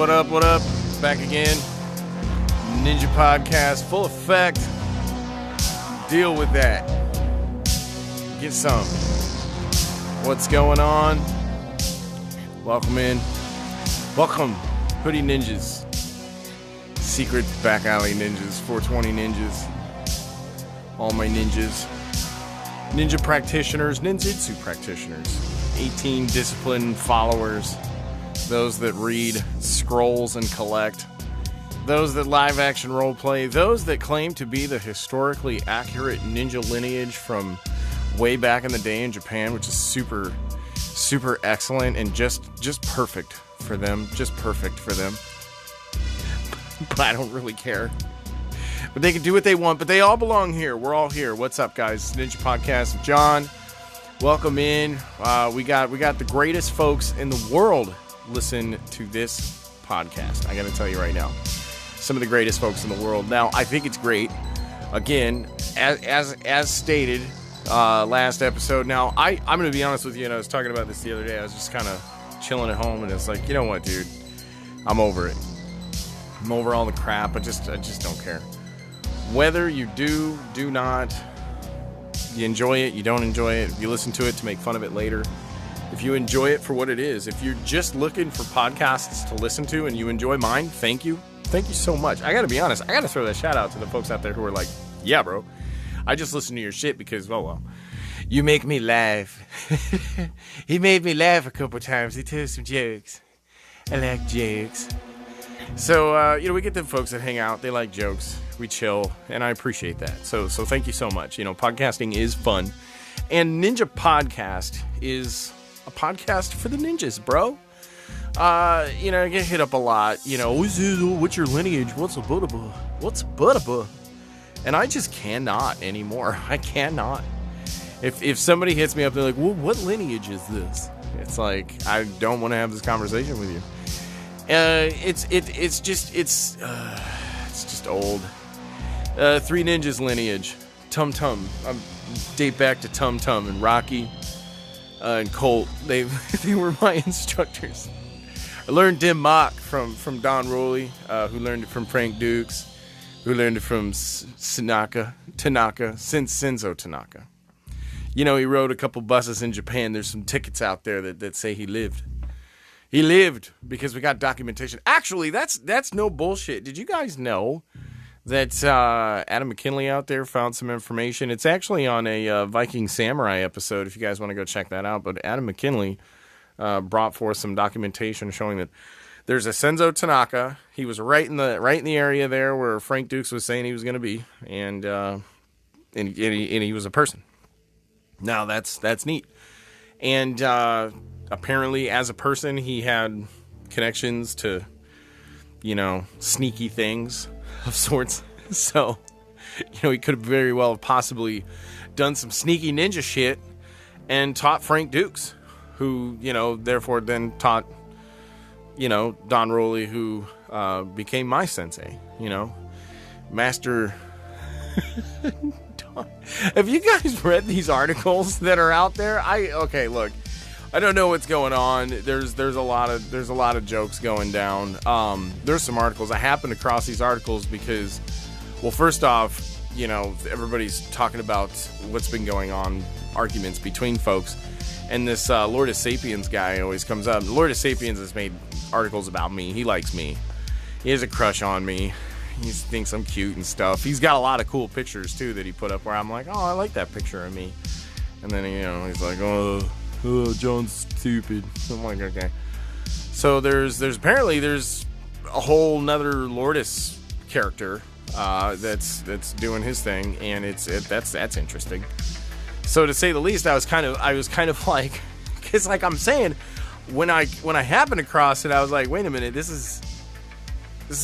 What up, what up? Back again. Ninja Podcast, full effect. Deal with that. Get some. What's going on? Welcome in. Welcome, Hoodie Ninjas. Secret back alley ninjas, 420 ninjas. All my ninjas. Ninja practitioners, ninjutsu practitioners. 18 disciplined followers. Those that read scrolls and collect. Those that live action roleplay. Those that claim to be the historically accurate ninja lineage from way back in the day in Japan, which is super, super excellent and just perfect for them. Just perfect for them. But I don't really care. But they can do what they want, but they all belong here. We're all here. What's up, guys? Ninja Podcast with John. Welcome in. We got the greatest folks in the world listen to this podcast. I got to tell you right now, some of the greatest folks in the world. Now, I think it's great. Again, as stated last episode. Now, I'm going to be honest with you, and I was talking about this the other day. I was just kind of chilling at home, and it's like, you know what, dude? I'm over it. I'm over all the crap. I just don't care. Whether you do not, you enjoy it, you don't enjoy it, if you listen to it to make fun of it later, if you enjoy it for what it is, if you're just looking for podcasts to listen to and you enjoy mine, thank you. Thank you so much. I got to be honest, I got to throw that shout out to the folks out there who are like, yeah, bro, I just listen to your shit because, well, you make me laugh. He made me laugh a couple times. He told some jokes. I like jokes. So, we get them folks that hang out. They like jokes. We chill, and I appreciate that. So thank you so much. Podcasting is fun. And Ninja Podcast is a podcast for the ninjas, bro. I get hit up a lot. What's your lineage? What's a Buddha? What's Buddha? And I just cannot anymore. I cannot. If somebody hits me up, they're like, well, what lineage is this? It's like, I don't want to have this conversation with you. It's just old. Three Ninjas lineage. Tum Tum. Date back to Tum Tum and Rocky and Colt. They were my instructors. I learned Dim Mak from Don Rowley, who learned it from Frank Dukes, who learned it from Senzo Tanaka. He rode a couple buses in Japan. There's some tickets out there that say he lived. He lived because we got documentation. Actually, that's no bullshit. Did you guys know that Adam McKinley out there found some information? It's actually on a Viking Samurai episode, if you guys want to go check that out. But Adam McKinley brought forth some documentation showing that there's a Senzo Tanaka. He was right in the area there where Frank Dukes was saying he was going to be, and he was a person. Now that's neat. And apparently, as a person, he had connections to, sneaky things of sorts. So, he could have very well have possibly done some sneaky ninja shit and taught Frank Dukes, who, therefore then taught, Don Rowley, who became my sensei, Master... Have you guys read these articles that are out there? Okay, look. I don't know what's going on. There's a lot of jokes going down. There's some articles. I happened across these articles because, well, first off, everybody's talking about what's been going on, arguments between folks, and this Lord of Sapiens guy always comes up. Lord of Sapiens has made articles about me. He likes me. He has a crush on me. He thinks I'm cute and stuff. He's got a lot of cool pictures too that he put up where I'm like, oh, I like that picture of me. And then he's like, oh, John's stupid. I'm like, okay. So there's apparently a whole nother Lourdes character that's doing his thing, and that's interesting. So to say the least, I was kind of like, because like I'm saying, when I happened across it, I was like, wait a minute, this is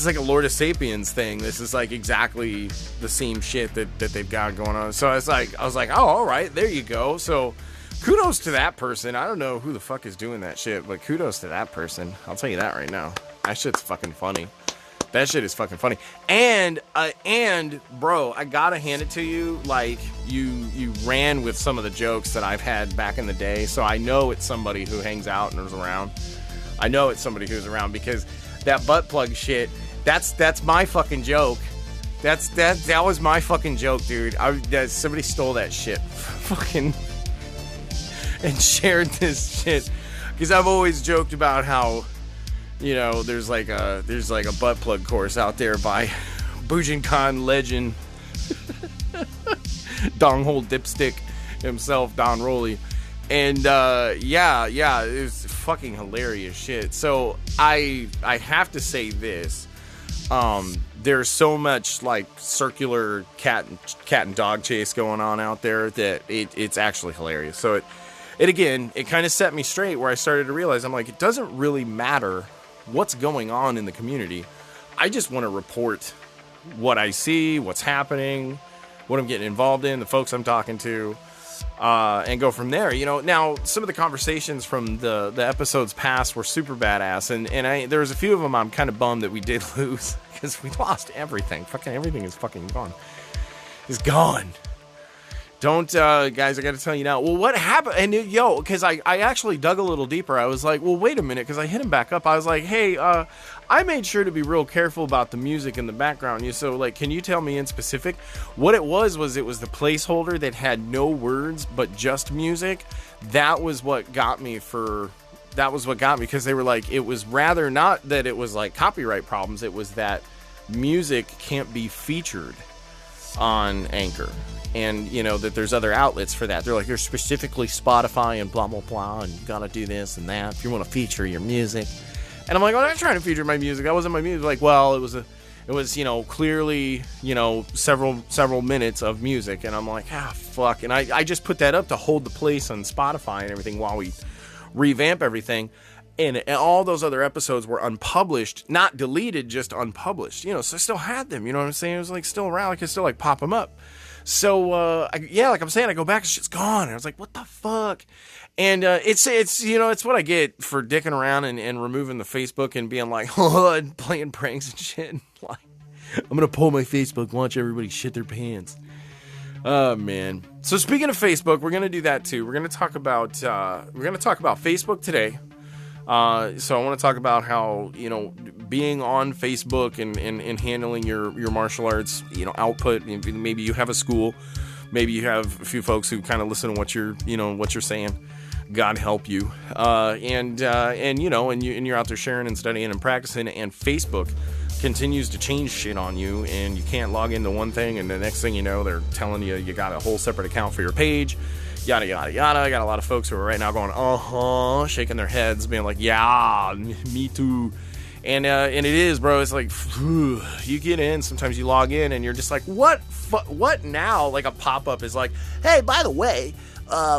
like a Lord of Sapiens thing. This is like exactly the same shit that they've got going on. So I was like, oh, all right, there you go. So kudos to that person. I don't know who the fuck is doing that shit, but kudos to that person. I'll tell you that right now. That shit's fucking funny. That shit is fucking funny. And bro, I gotta hand it to you. Like, you ran with some of the jokes that I've had back in the day. So I know it's somebody who hangs out and is around. I know it's somebody who's around because that butt plug shit. That's my fucking joke. That was my fucking joke, dude. Somebody stole that shit, fucking, and shared this shit. Because I've always joked about how, you know, there's like a butt plug course out there by Bujinkan legend, donghole dipstick himself, Don Roley. And yeah, it was fucking hilarious shit. So I have to say this. There's so much like circular cat and dog chase going on out there that it's actually hilarious. So it kind of set me straight, where I started to realize, I'm like, it doesn't really matter what's going on in the community. I just want to report what I see, what's happening, what I'm getting involved in, the folks I'm talking to, and go from there. You know, now some of the conversations from the episodes past were super badass, and there was a few of them I'm kind of bummed that we did lose, because we lost everything. Fucking everything is fucking gone. It's gone. Don't, guys, I gotta tell you now. Well, what happened? And because I actually dug a little deeper. I was like, well, wait a minute, because I hit him back up. I was like, hey, I made sure to be real careful about the music in the background. So, like, can you tell me in specific? What it was the placeholder that had no words but just music. That was what got me, because they were like, it was rather not that it was like copyright problems. It was that music can't be featured on Anchor. And, you know, that there's other outlets for that. They're like, you're specifically Spotify and blah, blah, blah, and you gotta do this and that if you want to feature your music. And I'm like, well, I'm not trying to feature my music. That wasn't my music. Like, well, it was, you know, clearly, you know, several minutes of music. And I'm like, fuck. And I just put that up to hold the place on Spotify and everything while we revamp everything. And all those other episodes were unpublished, not deleted, just unpublished. You know, so I still had them. You know what I'm saying? It was like still around. I could still like pop them up. So, like I'm saying, I go back and shit's gone. And I was like, what the fuck? And it's you know, it's what I get for dicking around and removing the Facebook and being like, oh, and playing pranks and shit. Like, I'm going to pull my Facebook, watch everybody shit their pants. Oh, man. So speaking of Facebook, we're going to do that too. We're going to talk about Facebook today. So I want to talk about how, you know, being on Facebook and handling your martial arts, you know, output. Maybe you have a school, maybe you have a few folks who kind of listen to what you're saying. God help you. And you know, and you're out there sharing and studying and practicing, and Facebook continues to change shit on you, and you can't log into one thing, and the next thing you know, they're telling you got a whole separate account for your page. Yada, yada, yada. I got a lot of folks who are right now going, shaking their heads, being like, yeah, me too. And it is, bro. It's like, you get in, sometimes you log in, and you're just like, what now? Like a pop-up is like, hey, by the way,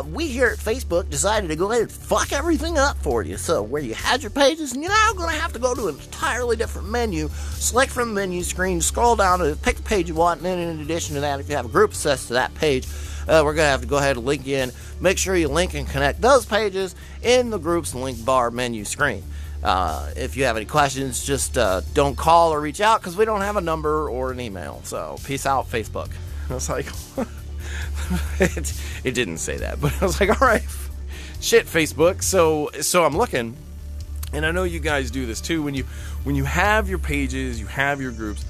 we here at Facebook decided to go ahead and fuck everything up for you. So where you had your pages, and you're now going to have to go to an entirely different menu, select from the menu screen, scroll down and pick the page you want, and then in addition to that, if you have a group access to that page, we're going to have to go ahead and link in. Make sure you link and connect those pages in the group's link bar menu screen. If you have any questions, just don't call or reach out, because we don't have a number or an email. So peace out, Facebook. I was like, it didn't say that, but I was like, all right, shit, Facebook. So I'm looking, and I know you guys do this too. When you have your pages, you have your groups.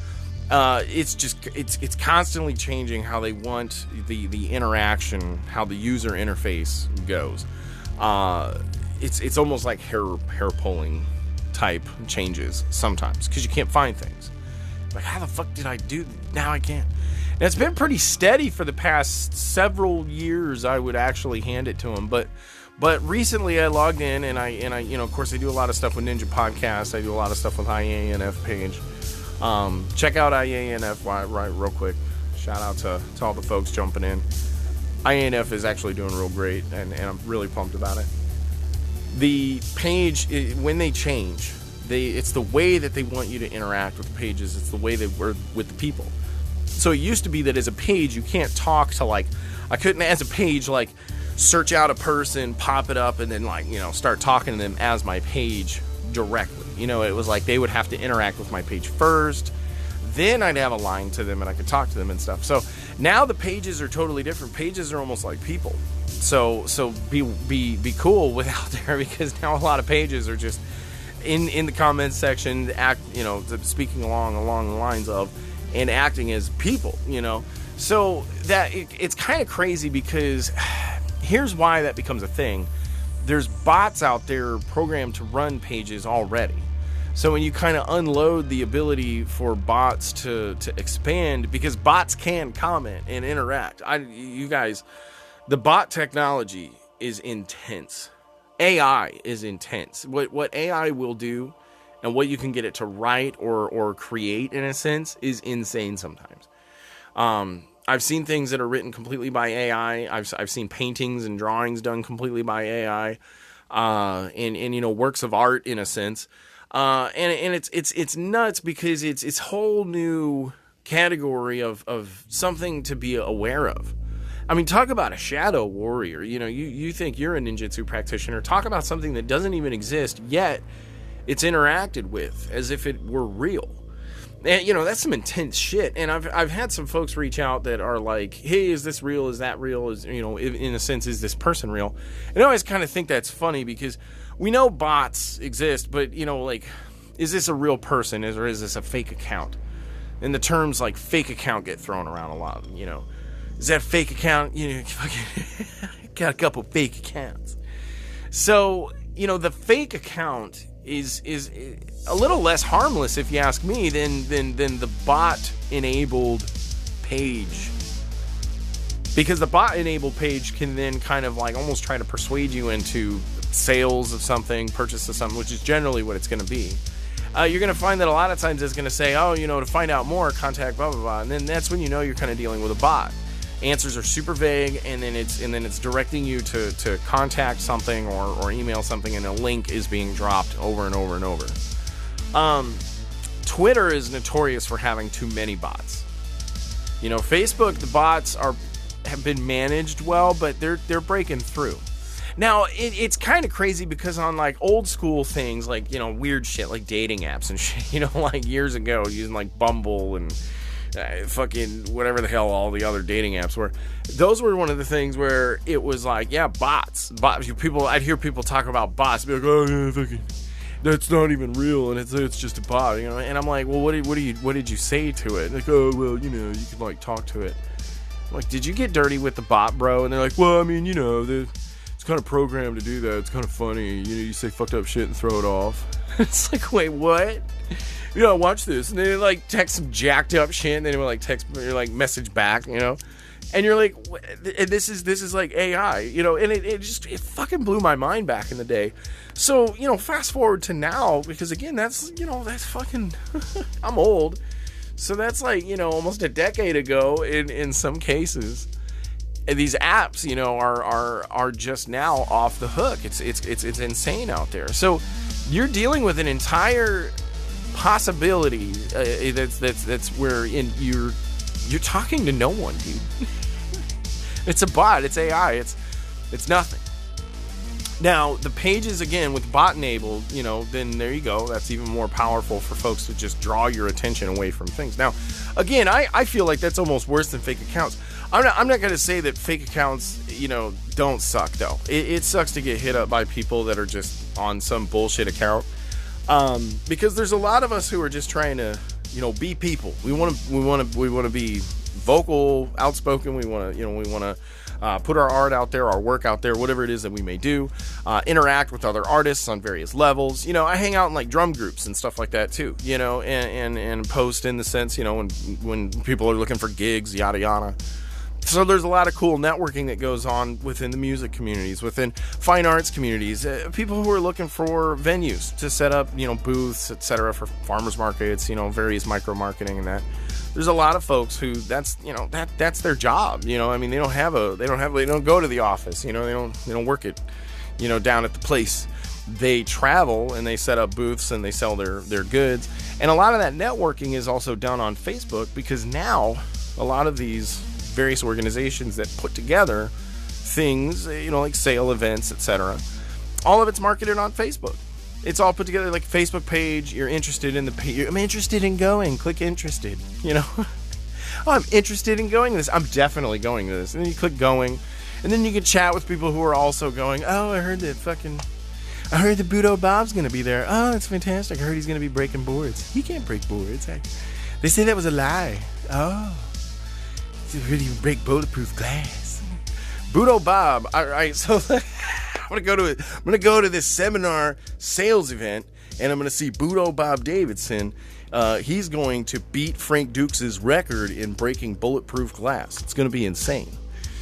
It's constantly changing how they want the interaction, how the user interface goes. It's almost like hair pulling type changes sometimes, because you can't find things. Like, how the fuck did I do? Now I can't. And it's been pretty steady for the past several years, I would actually hand it to them. But recently I logged in, and I you know, of course I do a lot of stuff with Ninja Podcast. I do a lot of stuff with IANF page. Check out IANF right real quick. Shout out to all the folks jumping in. IANF is actually doing real great, and I'm really pumped about it. The page, when they change, it's the way that they want you to interact with the pages. It's the way they work with the people. So it used to be that as a page, you can't talk to, like, I couldn't as a page, like, search out a person, pop it up, and then, like, you know, start talking to them as my page directly. You know, it was like they would have to interact with my page first, then I'd have a line to them and I could talk to them and stuff. So now the pages are totally different. Pages are almost like people. So be cool with out there, because now a lot of pages are just, in the comments section, speaking along the lines of and acting as people, So that it's kind of crazy because here's why that becomes a thing. There's bots out there programmed to run pages already. So when you kind of unload the ability for bots to expand, because bots can comment and interact. You guys, the bot technology is intense. AI is intense. What AI will do and what you can get it to write or create, in a sense, is insane sometimes. I've seen things that are written completely by AI. I've seen paintings and drawings done completely by AI, and works of art, in a sense. And it's nuts because it's whole new category of something to be aware of. I mean, talk about a shadow warrior. You think you're a ninjutsu practitioner. Talk about something that doesn't even exist, yet it's interacted with as if it were real. And, that's some intense shit. And I've had some folks reach out that are like, hey, is this real? Is that real? In a sense, is this person real? And I always kind of think that's funny because we know bots exist, but, is this a real person or is this a fake account? And the terms like fake account get thrown around a lot, Is that fake account? Got a couple fake accounts. So, the fake account is a little less harmless, if you ask me, than the bot-enabled page. Because the bot-enabled page can then kind of like almost try to persuade you into sales of something, purchase of something, which is generally what it's going to be. You're going to find that a lot of times it's going to say, to find out more, contact blah, blah, blah. And then that's when you're kind of dealing with a bot. Answers are super vague, and then it's directing you to contact something or email something, and a link is being dropped over and over and over. Twitter is notorious for having too many bots. Facebook, the bots have been managed well, but they're breaking through. Now, it's kind of crazy because on like old school things, like, weird shit like dating apps and shit, like years ago, using like Bumble and fucking whatever the hell all the other dating apps were. Those were one of the things where it was like, yeah, bots. I'd hear people talk about bots, be like, oh yeah, fucking, that's not even real, and it's just a bot, And I'm like, well, what did you say to it? Like, oh well, you can like talk to it. I'm like, did you get dirty with the bot, bro? And they're like, well, I mean, it's kind of programmed to do that. It's kind of funny. You say fucked up shit and throw it off. It's like, wait, what? Watch this. And then they like text some jacked up shit, and then they would like text or like message back, and you're like, and this is like AI, and it fucking blew my mind back in the day. So, fast forward to now, because again, that's fucking, I'm old. So that's like, almost a decade ago in some cases. And these apps, are just now off the hook. It's insane out there. So you're dealing with an entire possibility that's where you're talking to no one, dude. It's a bot. It's AI. It's nothing. Now the pages, again, with bot enabled, then there you go. That's even more powerful for folks to just draw your attention away from things. Now, again, I feel like that's almost worse than fake accounts. I'm not going to say that fake accounts, don't suck, though. It sucks to get hit up by people that are just on some bullshit account. Because there's a lot of us who are just trying to, be people. We want to be vocal, outspoken. We want to put our art out there, our work out there, whatever it is that we may do. Interact with other artists on various levels. I hang out in like drum groups and stuff like that too. And post in the sense, when people are looking for gigs, yada yada. So there's a lot of cool networking that goes on within the music communities, within fine arts communities, people who are looking for venues to set up, booths, etc., for farmers markets, various micro marketing and that. There's a lot of folks who that's their job. They don't go to the office. They don't work it, down at the place. They travel and they set up booths and they sell their goods. And a lot of that networking is also done on Facebook, because now a lot of these various organizations that put together things, like sale events, etc. All of it's marketed on Facebook. It's all put together like Facebook page. You're interested in I'm interested in going. Click interested. Oh, I'm interested in going to this. I'm definitely going to this. And then you click going, and then you can chat with people who are also going. Oh, I heard that fucking. I heard the Budo Bob's going to be there. Oh, that's fantastic. I heard he's going to be breaking boards. He can't break boards. They say that was a lie. Oh. He really even break bulletproof glass. Budo Bob. All right, so I'm gonna go to this seminar sales event, and I'm gonna see Budo Bob Davidson. He's going to beat Frank Dukes' record in breaking bulletproof glass. It's gonna be insane.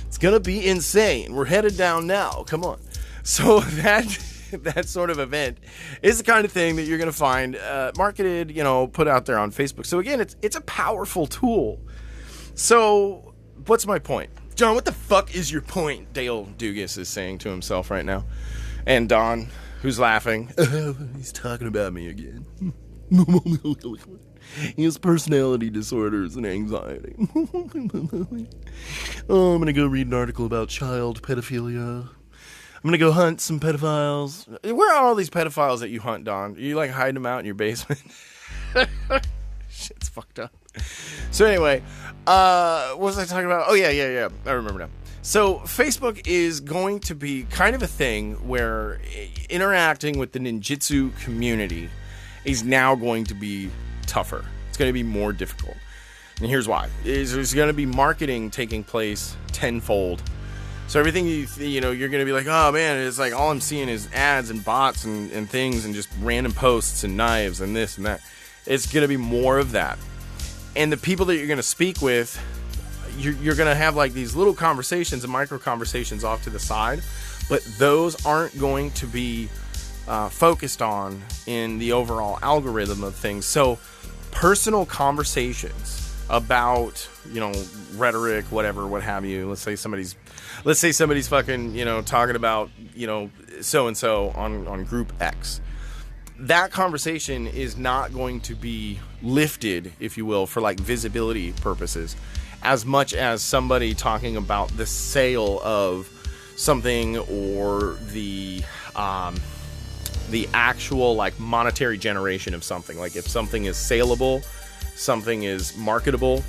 It's gonna be insane. We're headed down now. Come on. So that sort of event is the kind of thing that you're gonna find marketed, put out there on Facebook. So again, it's a powerful tool. So, what's my point? John, what the fuck is your point? Dale Dugas is saying to himself right now. And Don, who's laughing. He's talking about me again. He has personality disorders and anxiety. I'm going to go read an article about child pedophilia. I'm going to go hunt some pedophiles. Where are all these pedophiles that you hunt, Don? You hide them out in your basement? Shit's fucked up. So anyway, what was I talking about? Oh, yeah. I remember now. So Facebook is going to be kind of a thing where interacting with the ninjutsu community is now going to be tougher. It's going to be more difficult. And here's why. There's going to be marketing taking place tenfold. So everything you're going to be like, oh man, it's like all I'm seeing is ads and bots and things and just random posts and knives and this and that. It's going to be more of that. And the people that you're going to speak with, you're going to have like these little conversations and micro conversations off to the side, but those aren't going to be focused on in the overall algorithm of things. So personal conversations about, rhetoric, whatever, what have you. Let's say somebody's fucking, talking about, so-and-so on group X. That conversation is not going to be lifted, if you will, for like visibility purposes, as much as somebody talking about the sale of something or the actual like monetary generation of something. Like if something is saleable, something is marketable,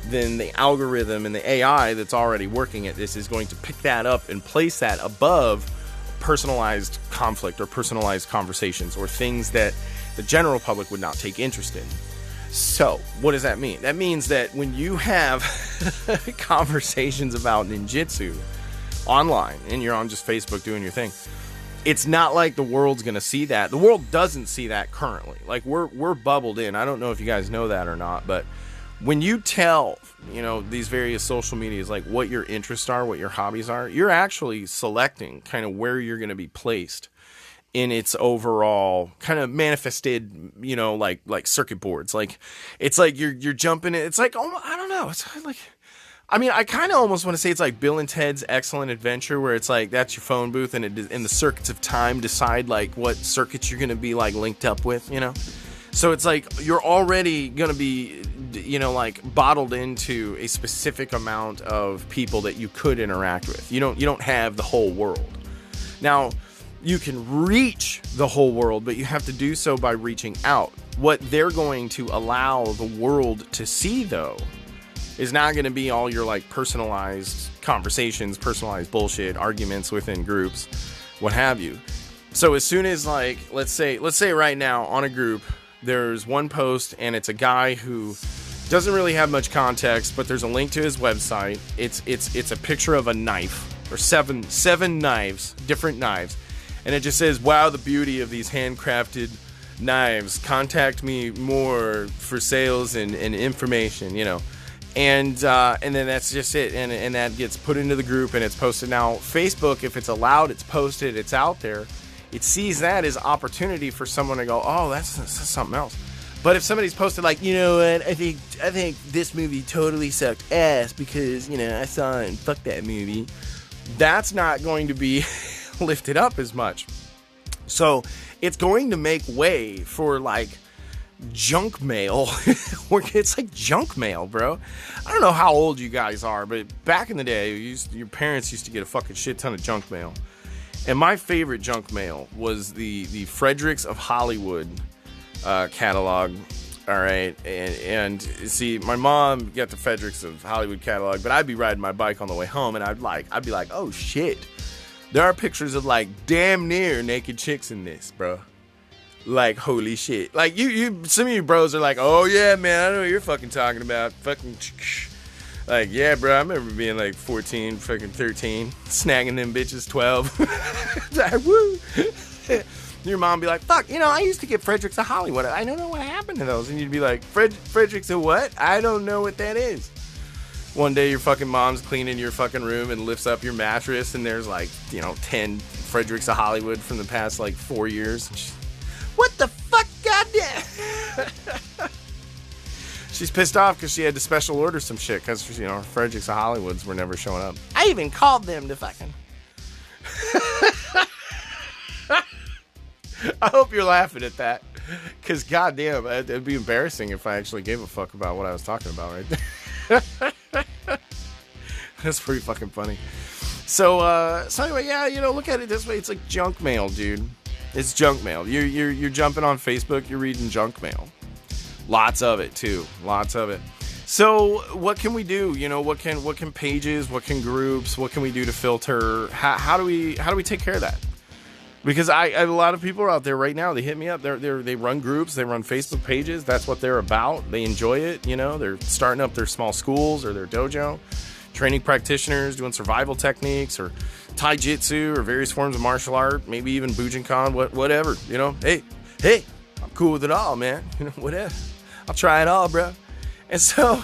then the algorithm and the AI that's already working at this is going to pick that up and place that above personalized conflict or personalized conversations or things that the general public would not take interest in. So, what does that mean? That means that when you have conversations about ninjutsu online and you're on just Facebook doing your thing, it's not like the world's going to see that. The world doesn't see that currently. Like we're bubbled in. I don't know if you guys know that or not, but when you tell, these various social medias, like what your interests are, what your hobbies are, you're actually selecting kind of where you're going to be placed in its overall kind of manifested, like circuit boards. Like, it's like you're jumping it. It's like, oh, I don't know. It's like, I kind of almost want to say it's like Bill and Ted's Excellent Adventure, where it's like, that's your phone booth and the circuits of time decide like what circuits you're going to be like linked up with, So it's like you're already going to be, like bottled into a specific amount of people that you could interact with. You don't have the whole world. Now, you can reach the whole world, but you have to do so by reaching out. What they're going to allow the world to see, though, is not going to be all your like personalized conversations, personalized bullshit, arguments within groups, what have you. So as soon as like, let's say right now on a group, there's one post and it's a guy who doesn't really have much context, but there's a link to his website. It's a picture of a knife or seven knives, different knives. And it just says, wow, the beauty of these handcrafted knives. Contact me more for sales and information, And then that's just it. And that gets put into the group and it's posted. Now, Facebook, if it's allowed, it's posted, it's out there. It sees that as opportunity for someone to go, oh, that's something else. But if somebody's posted like, you know what, I think this movie totally sucked ass because, I saw it and fuck that movie. That's not going to be lifted up as much. So it's going to make way for like junk mail. It's like junk mail, bro. I don't know how old you guys are, but back in the day, your parents used to get a fucking shit ton of junk mail. And my favorite junk mail was the Fredericks of Hollywood catalog. All right, and see, my mom got the Fredericks of Hollywood catalog, but I'd be riding my bike on the way home, and I'd be like, oh shit, There are pictures of like damn near naked chicks in this, bro. Like, holy shit. Like, some of you bros are like, oh yeah, man, I know what you're fucking talking about. Fucking, like, yeah, bro, I remember being like 14, fucking 13, snagging them bitches 12. Like, woo. Your mom be like, fuck, I used to get Fredericks of Hollywood. I don't know what happened to those. And you'd be like, Fredericks of what? I don't know what that is. One day your fucking mom's cleaning your fucking room and lifts up your mattress and there's like, 10 Fredericks of Hollywood from the past like 4 years. What the fuck, goddamn? She's pissed off because she had to special order some shit because, Fredericks of Hollywoods were never showing up. I even called them to fucking... I hope you're laughing at that because, goddamn, it'd be embarrassing if I actually gave a fuck about what I was talking about right there. That's pretty fucking funny. So anyway, yeah, look at it this way. It's like junk mail, dude. It's junk mail. You're jumping on Facebook. You're reading junk mail. Lots of it too. Lots of it. So what can we do? What can pages? What can groups? What can we do to filter? How do we take care of that? Because a lot of people are out there right now. They hit me up. They run groups. They run Facebook pages. That's what they're about. They enjoy it. They're starting up their small schools or their dojo, training practitioners, doing survival techniques or taijutsu or various forms of martial art, maybe even Bujinkan, whatever. Hey, I'm cool with it all, man. Whatever. I'll try it all, bro. And so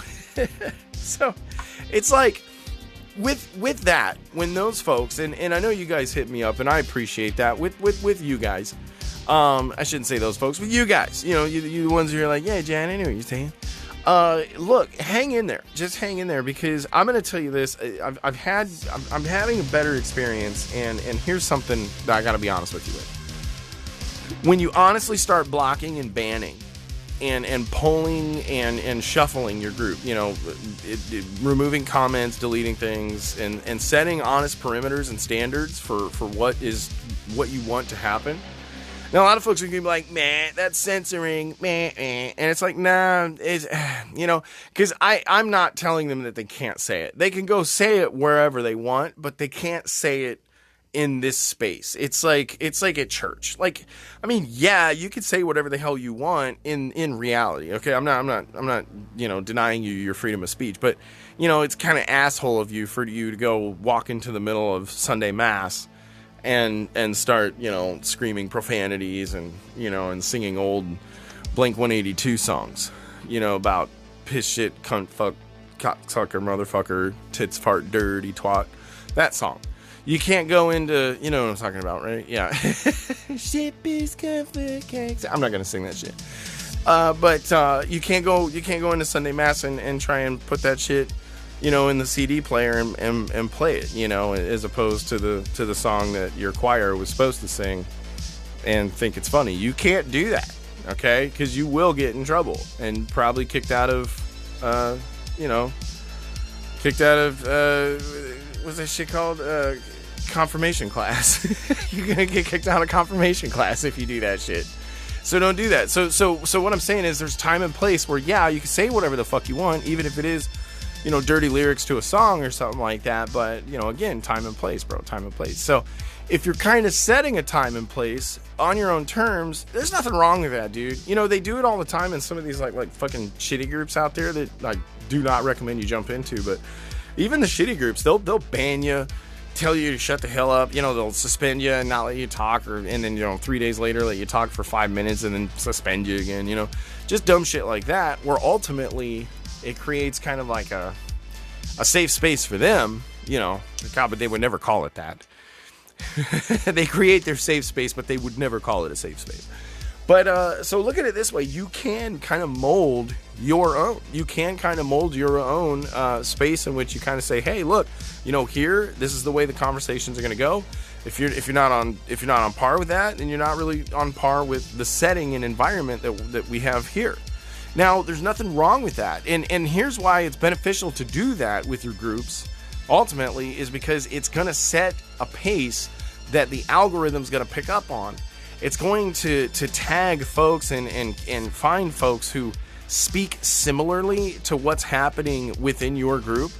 it's like with that, when those folks, and I know you guys hit me up, and I appreciate that with you guys. I shouldn't say those folks, with you guys. You the ones who are like, yeah, Jan, I know what you're saying. Look, hang in there. Just hang in there because I'm going to tell you this. I'm having a better experience, and here's something that I got to be honest with you with. When you honestly start blocking and banning and polling and shuffling your group, removing comments, deleting things, and setting honest perimeters and standards for what you want to happen. Now, a lot of folks are going to be like, man, that's censoring, man. And it's like, nah, it's, because I'm not telling them that they can't say it. They can go say it wherever they want, but they can't say it in this space. It's like at church. Like, I mean, yeah, you could say whatever the hell you want in reality. Okay. I'm not, denying you your freedom of speech, but it's kind of asshole of you for you to go walk into the middle of Sunday Mass and start, screaming profanities and singing old Blink-182 songs, about piss shit, cunt, fuck, cocksucker, motherfucker, tits, fart, dirty twat, that song. You can't go into, what I'm talking about, right? Yeah. Shit, piss, cunt, cakes. I'm not going to sing that shit. But you can't go into Sunday Mass and try and put that shit, in the CD player and play it, as opposed to the song that your choir was supposed to sing and think it's funny. You can't do that, okay? Because you will get in trouble and probably kicked out of, what's that shit called? Confirmation class. You're going to get kicked out of confirmation class if you do that shit. So don't do that. So what I'm saying is there's time and place where, yeah, you can say whatever the fuck you want, even if it is, dirty lyrics to a song or something like that. But, again, time and place, bro, time and place. So if you're kind of setting a time and place on your own terms, there's nothing wrong with that, dude. They do it all the time in some of these like fucking shitty groups out there that I do not recommend you jump into. But even the shitty groups, they'll ban you, tell you to shut the hell up. They'll suspend you and not let you talk, and then 3 days later let you talk for 5 minutes and then suspend you again. Just dumb shit like that, where ultimately it creates kind of like a safe space for them, God, but they would never call it that. They create their safe space, but they would never call it a safe space. But so look at it this way: you can kind of mold your own. You can kind of mold your own space in which you kind of say, "Hey, look, here, this is the way the conversations are going to go." If you're not on par with that, then you're not really on par with the setting and environment that we have here. Now, there's nothing wrong with that, and here's why it's beneficial to do that with your groups. Ultimately, is because it's going to set a pace that the algorithm's going to pick up on. It's going to tag folks and find folks who speak similarly to what's happening within your group,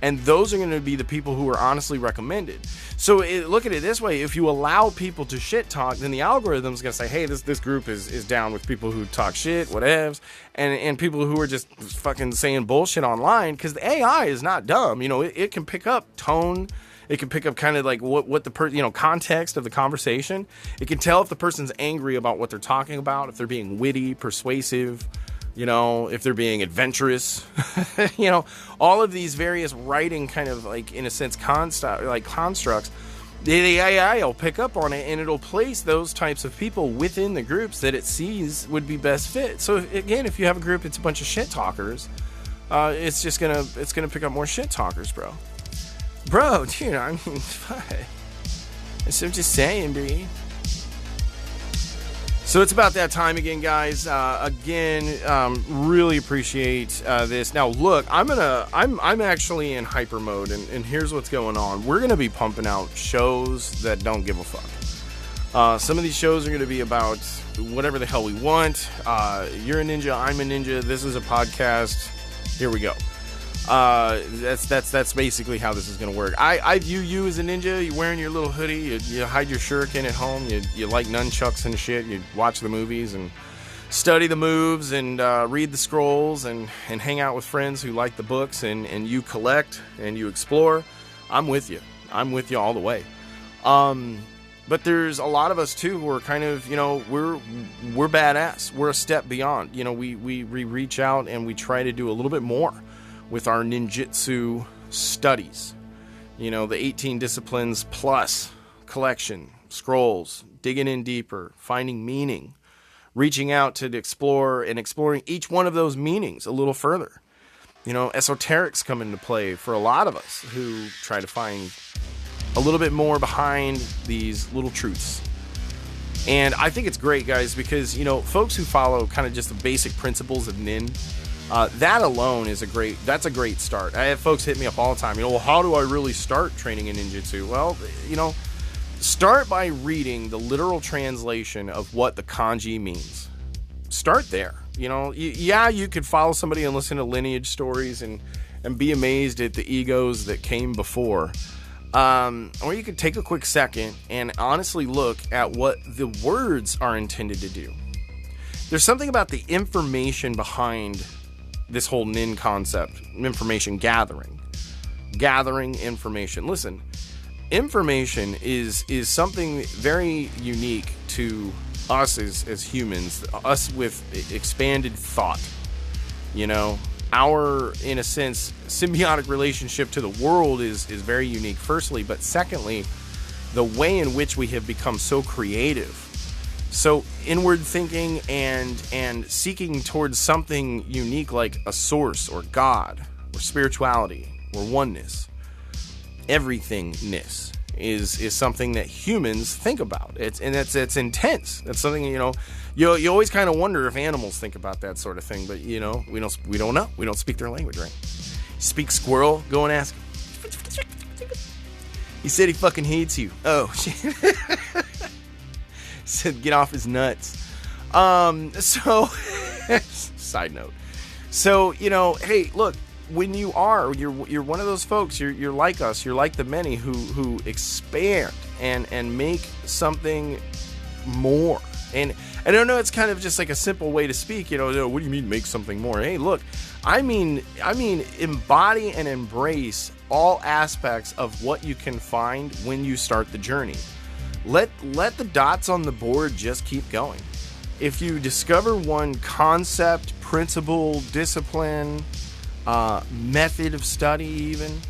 And those are going to be the people who are honestly recommended. So look at it this way. If you allow people to shit talk, then the algorithm's going to say, hey, this group is down with people who talk shit, whatevs, and people who are just fucking saying bullshit online, because the AI is not dumb. It can pick up tone. It can pick up kind of like what the context of the conversation. It can tell if the person's angry about what they're talking about, if they're being witty, persuasive, if they're being adventurous, all of these various writing kind of like, in a sense, constructs, the AI will pick up on it, and it'll place those types of people within the groups that it sees would be best fit. So again, if you have a group, it's a bunch of shit talkers, it's gonna pick up more shit talkers, bro, dude, I mean, fuck. So I'm just saying, dude. So it's about that time again, guys. Really appreciate this. Now, look, I'm actually in hyper mode, and here's what's going on. We're gonna be pumping out shows that don't give a fuck. Some of these shows are gonna be about whatever the hell we want. You're a ninja, I'm a ninja. This is a podcast. Here we go. That's basically how this is going to work. I view you as a ninja. You're wearing your little hoodie. You hide your shuriken at home. You like nunchucks and shit. You watch the movies and study the moves and read the scrolls and hang out with friends who like the books, and you collect and you explore. I'm with you. I'm with you all the way. But there's a lot of us too who are kind of, we're badass. We're a step beyond. We reach out and we try to do a little bit more with our ninjutsu studies. The 18 disciplines plus collection, scrolls, digging in deeper, finding meaning, reaching out to explore and exploring each one of those meanings a little further. Esoterics come into play for a lot of us who try to find a little bit more behind these little truths. And I think it's great, guys, because, folks who follow kind of just the basic principles of nin, that alone is that's a great start. I have folks hit me up all the time. Well, how do I really start training in ninjutsu? Well, start by reading the literal translation of what the kanji means. Start there. You could follow somebody and listen to lineage stories and be amazed at the egos that came before. Or you could take a quick second and honestly look at what the words are intended to do. There's something about the information behind this whole nin concept, information gathering information. Listen, information is something very unique to us as humans, us with expanded thought. Our, in a sense, symbiotic relationship to the world is very unique, firstly, but secondly, the way in which we have become so creative, so inward thinking and seeking towards something unique like a source or God or spirituality or oneness. Everythingness is something that humans think about. It's intense. That's something, you always kind of wonder if animals think about that sort of thing, but we don't know. We don't speak their language, right? Speak squirrel, go and ask him. He said he fucking hates you. Oh shit. Said get off his nuts. So side note. So, hey, look, when you're one of those folks, you're like us, you're like the many who expand and make something more. And I don't know, it's kind of just like a simple way to speak, what do you mean make something more? Hey, look, I mean embody and embrace all aspects of what you can find when you start the journey. Let the dots on the board just keep going. If you discover one concept, principle, discipline, method of study even,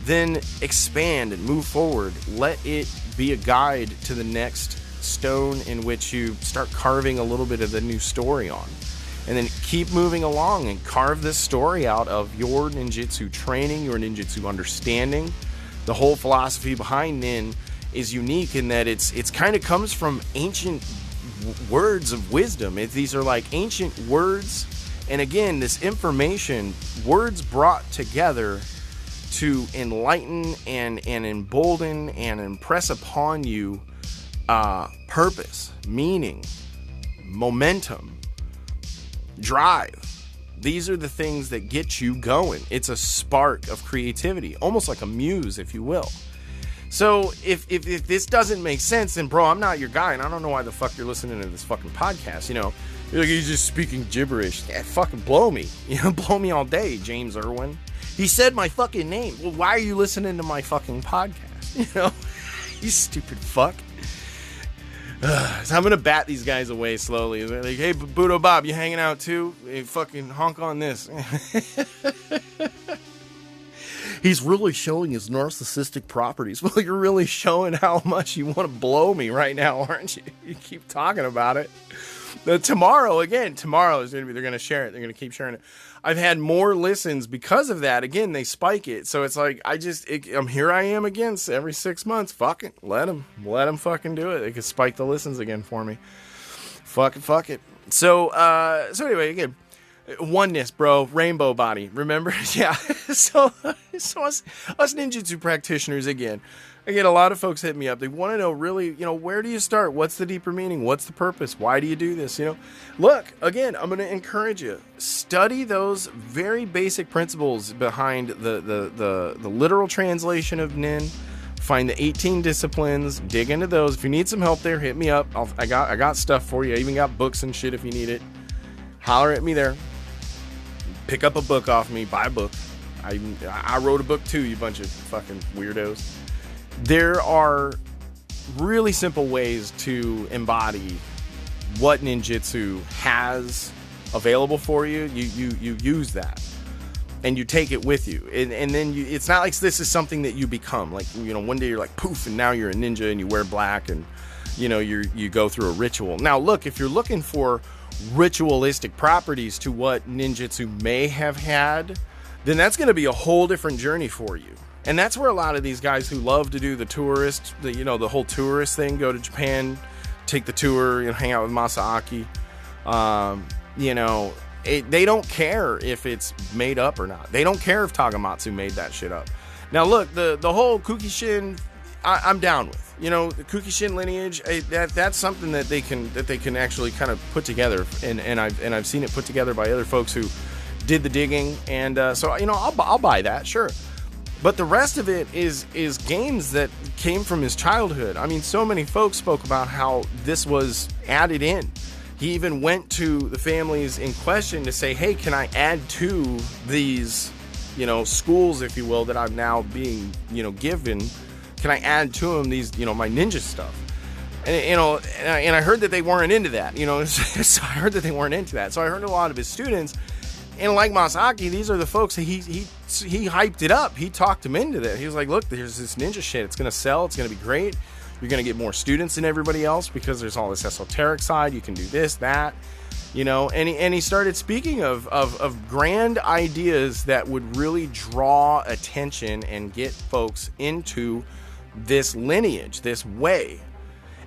then expand and move forward. Let it be a guide to the next stone in which you start carving a little bit of the new story on. And then keep moving along and carve this story out of your ninjutsu training, your ninjutsu understanding. The whole philosophy behind nin is unique in that it's kind of comes from ancient words of wisdom. These are like ancient words, and again, this information, words brought together to enlighten and embolden and impress upon you purpose, meaning, momentum, drive, These are the things that get you going. It's a spark of creativity, almost like a muse, if you will. So if this doesn't make sense, then bro, I'm not your guy, and I don't know why the fuck you're listening to this fucking podcast. You know, you're like, he's just speaking gibberish. Yeah, fucking blow me. You know, blow me all day, James Irwin. He said my fucking name. Well, why are you listening to my fucking podcast? You know, you stupid fuck. So I'm gonna bat these guys away slowly. They're like, hey, Budo Bob, you hanging out too? Hey, fucking honk on this. He's really showing his narcissistic properties. Well, you're really showing how much you want to blow me right now, aren't you? You keep talking about it. Tomorrow is going to be, they're going to share it. They're going to keep sharing it. I've had more listens because of that. Again, they spike it. So it's like, here I am again every 6 months. Fuck it. Let them fucking do it. They can spike the listens again for me. Fuck it. So anyway, again, oneness, bro. Rainbow body. Remember? Yeah. So us ninjutsu practitioners, again, I get a lot of folks hit me up. They want to know really, you know, where do you start? What's the deeper meaning? What's the purpose? Why do you do this? You know, look, again, I'm going to encourage you. Study those very basic principles behind the literal translation of Nin. Find the 18 disciplines. Dig into those. If you need some help there, hit me up. I got stuff for you. I even got books and shit if you need it. Holler at me there. Pick up a book off me. Buy a book. I wrote a book too, you bunch of fucking weirdos. There are really simple ways to embody what ninjutsu has available for you. You use that and you take it with you, and then it's not like this is something that you become. Like, you know, one day you're like poof, and now you're a ninja and you wear black, and you know you go through a ritual. Now look, if you're looking for ritualistic properties to what ninjutsu may have had, then that's going to be a whole different journey for you. And that's where a lot of these guys who love to do the whole tourist thing, go to Japan, take the tour, you know, hang out with Masaaki, they don't care if it's made up or not. They don't care if Tagamatsu made that shit up. Now look, the whole Kukishin, I'm down with. You know, the Kukishin lineage, that's something that they can actually kind of put together, and I've seen it put together by other folks who did the digging, and so you know, I'll buy that, sure. But the rest of it is games that came from his childhood. I mean, so many folks spoke about how this was added in. He even went to the families in question to say, hey, can I add to these, you know, schools, if you will, that I'm now being, you know, given? Can I add to them these, you know, my ninja stuff? And, you know, and I heard that they weren't into that, you know, so I heard that they weren't into that. So I heard a lot of his students, and like Masaaki, these are the folks that he hyped it up. He talked them into that. He was like, look, there's this ninja shit. It's going to sell. It's going to be great. You're going to get more students than everybody else because there's all this esoteric side. You can do this, that, you know. And he started speaking of grand ideas that would really draw attention and get folks into this lineage, this way.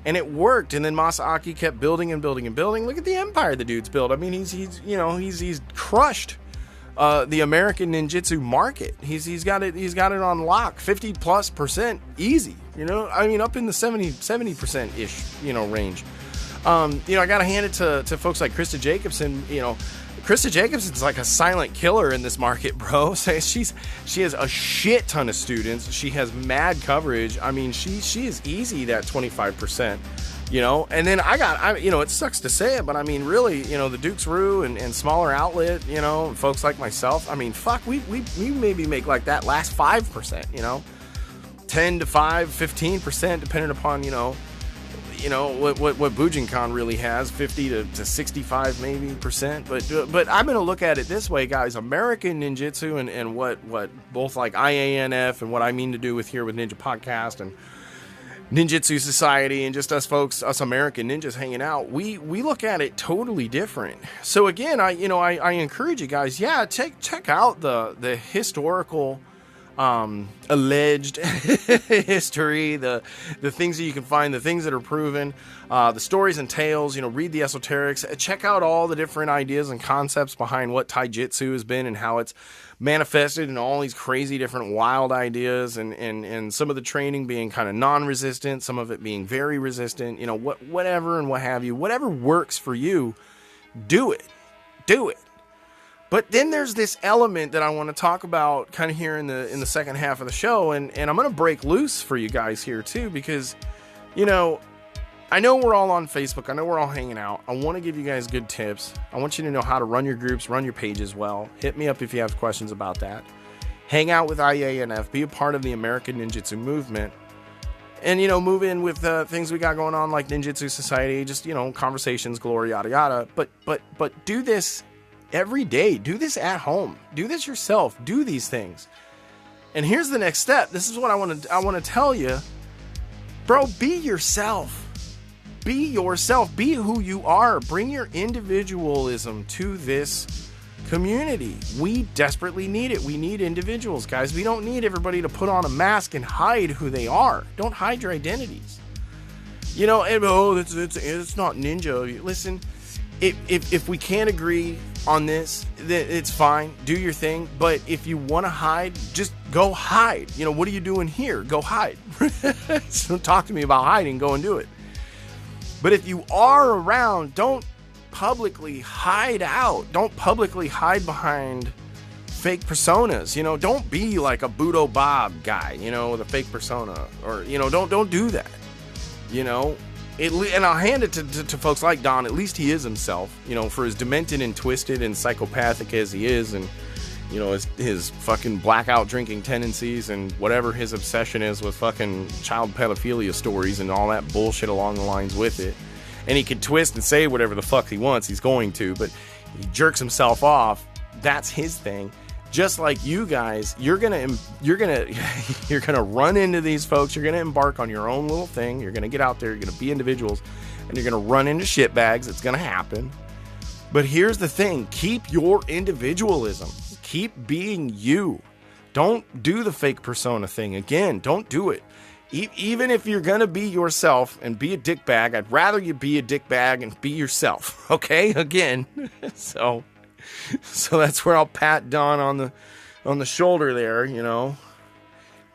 And it worked. And then Masaaki kept building and building and building. Look at the empire the dude's built. I mean, he's crushed the American ninjutsu market. He's got it on lock, 50+% easy. You know, I mean, up in the 70% ish, you know, range. You know, I gotta hand it to folks like Krista Jacobson. You know, Krista Jacobson's like a silent killer in this market, bro. So she has a shit ton of students. She has mad coverage. I mean, she is easy that 25%. You know, and then you know, it sucks to say it, but I mean, really, you know, the Duke's Rue and smaller outlet, you know, folks like myself, I mean, fuck, we maybe make like that last 5%, you know, 10 to 5, 15%, depending upon, you know, what Bujinkan really has, 50 to 65 maybe percent. But I'm going to look at it this way, guys. American ninjutsu and what both like IANF and what I mean to do with here with Ninja Podcast and Ninjutsu Society and just us American ninjas hanging out, we look at it totally different. So again, I encourage you guys, yeah, check out the historical alleged history, the things that you can find, the things that are proven, the stories and tales, you know, read the esoterics, check out all the different ideas and concepts behind what taijutsu has been and how it's manifested in all these crazy different wild ideas, and some of the training being kind of non-resistant, some of it being very resistant, you know, whatever and what have you, whatever works for you, do it. But then there's this element that I want to talk about kind of here in the second half of the show, and I'm going to break loose for you guys here too, because, you know, I know we're all on Facebook. I know we're all hanging out. I want to give you guys good tips. I want you to know how to run your groups, run your pages well. Hit me up if you have questions about that. Hang out with IANF. Be a part of the American Ninjutsu movement. And, you know, move in with things we got going on like Ninjutsu Society. Just, you know, conversations, glory, yada, yada. But do this every day. Do this at home. Do this yourself. Do these things. And here's the next step. This is what I want to tell you. Bro, be yourself. Be yourself. Be who you are. Bring your individualism to this community. We desperately need it. We need individuals, guys. We don't need everybody to put on a mask and hide who they are. Don't hide your identities. You know, it's not ninja. Listen, if we can't agree on this, then it's fine. Do your thing. But if you want to hide, just go hide. You know, what are you doing here? Go hide. So don't talk to me about hiding. Go and do it. But if you are around, don't publicly hide out. Don't publicly hide behind fake personas. You know, don't be like a Budo Bob guy, you know, with a fake persona. Or, you know, don't do that. You know, and I'll hand it to folks like Don. At least he is himself, you know, for as demented and twisted and psychopathic as he is, and, you know, his fucking blackout drinking tendencies and whatever his obsession is with fucking child pedophilia stories and all that bullshit along the lines with it. And he can twist and say whatever the fuck he wants, he's going to, but he jerks himself off. That's his thing. Just like you guys, you're gonna run into these folks. You're gonna embark on your own little thing. You're gonna get out there. You're gonna be individuals, and you're gonna run into shitbags. It's gonna happen. But here's the thing: keep your individualism. Keep being you. Don't do the fake persona thing. Again, don't do it. Even if you're gonna be yourself and be a dickbag, I'd rather you be a dickbag and be yourself. Okay? Again, so that's where I'll pat Don on the shoulder there. You know,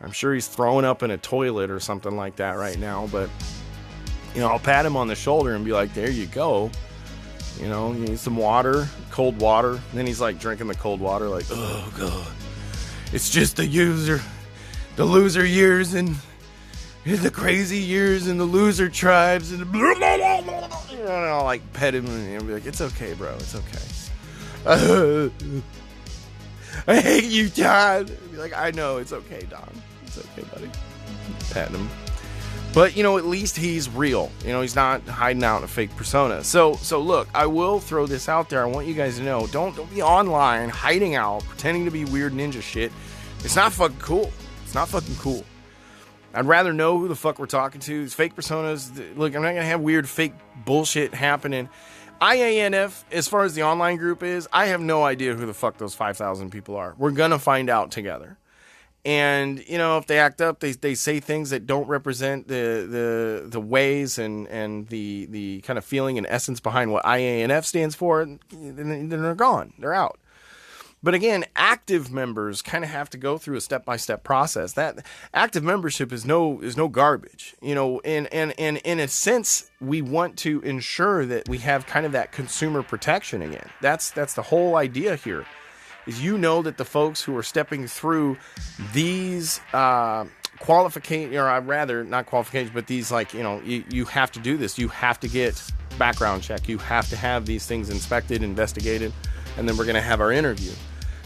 I'm sure he's throwing up in a toilet or something like that right now. But, you know, I'll pat him on the shoulder and be like, "There you go. You know, you need some water, cold water." And then he's like drinking the cold water, like, "Oh God, it's just the loser years and the crazy years and the loser tribes and blah, blah, blah, blah." You know, and I'll like pet him and be like, "It's okay, bro. It's okay. I hate you, Don." I'd be like, "I know, it's okay, Don. It's okay, buddy." Patting him. But, you know, at least he's real. You know, he's not hiding out in a fake persona. So look, I will throw this out there. I want you guys to know, don't be online hiding out, pretending to be weird ninja shit. It's not fucking cool. It's not fucking cool. I'd rather know who the fuck we're talking to. These fake personas, look, I'm not going to have weird fake bullshit happening. IANF, as far as the online group is, I have no idea who the fuck those 5,000 people are. We're going to find out together. And, you know, if they act up, they say things that don't represent the ways and the kind of feeling and essence behind what IANF stands for, then they're gone. They're out. But again, active members kind of have to go through a step-by-step process. That active membership is no garbage. You know, and in a sense, we want to ensure that we have kind of that consumer protection again. That's the whole idea here. Is, you know, that the folks who are stepping through these qualifications, or rather not qualifications, but these, like, you know, you have to do this. You have to get background check. You have to have these things inspected, investigated, and then we're going to have our interview.